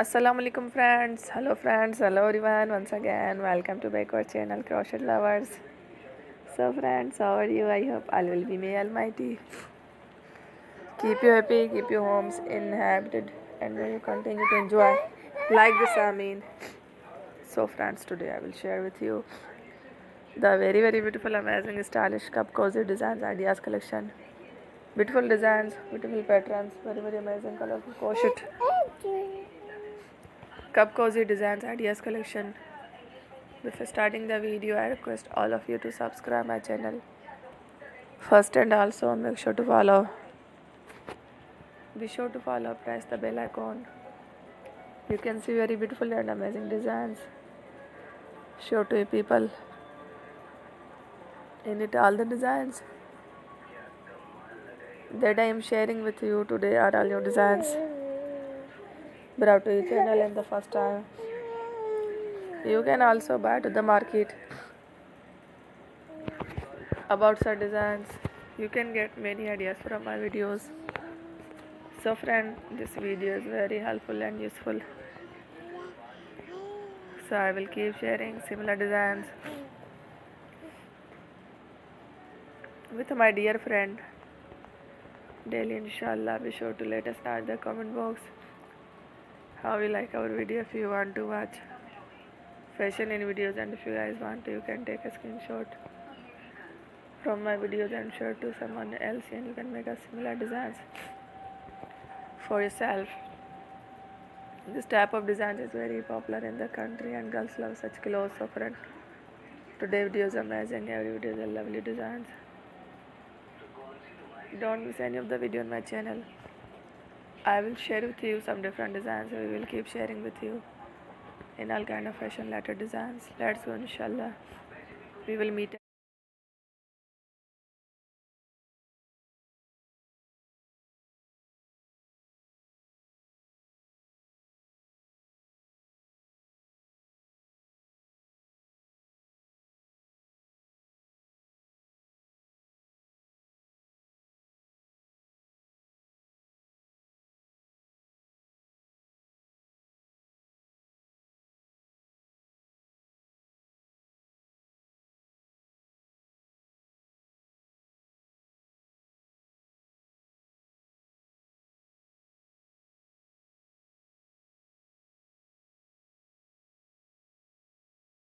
Assalamu alaikum friends. Hello friends. Hello everyone. Once again, welcome to back our channel Crochet Lovers. So friends, how are you? I hope all will be may Almighty. Keep you happy, keep your homes inhabited, and may you continue to enjoy like this. I mean. So friends, today I will share with you the very beautiful, amazing, stylish Cupcozy designs ideas collection. Beautiful designs, beautiful patterns, very amazing, colorful crochet. Cupcozy designs ideas collection. Before starting the video, I request all of you to subscribe my channel first, and also make sure to follow. Be sure to follow, press the bell icon. You can see very beautiful and amazing designs. Show to you people. In it, all the designs that I am sharing with you today are all new designs brought to your channel in the first time. You can also buy to the market about such designs. You can get many ideas from my videos. So friend, this video is very helpful and useful. So I will keep sharing similar designs with my dear friend daily, inshallah. Be sure to let us know in the comment box how you like our video. If you want to watch fashion in videos, and if you guys want to, you can take a screenshot from my videos and share to someone else, and you can make a similar designs for yourself. This type of design is very popular in the country and girls love such clothes. So friend, today video is amazing. Every video is a lovely designs. Don't miss any of the video on my channel. I will share with you some different designs. We will keep sharing with you in all kind of fashion letter designs. Let's go, inshallah. We will meet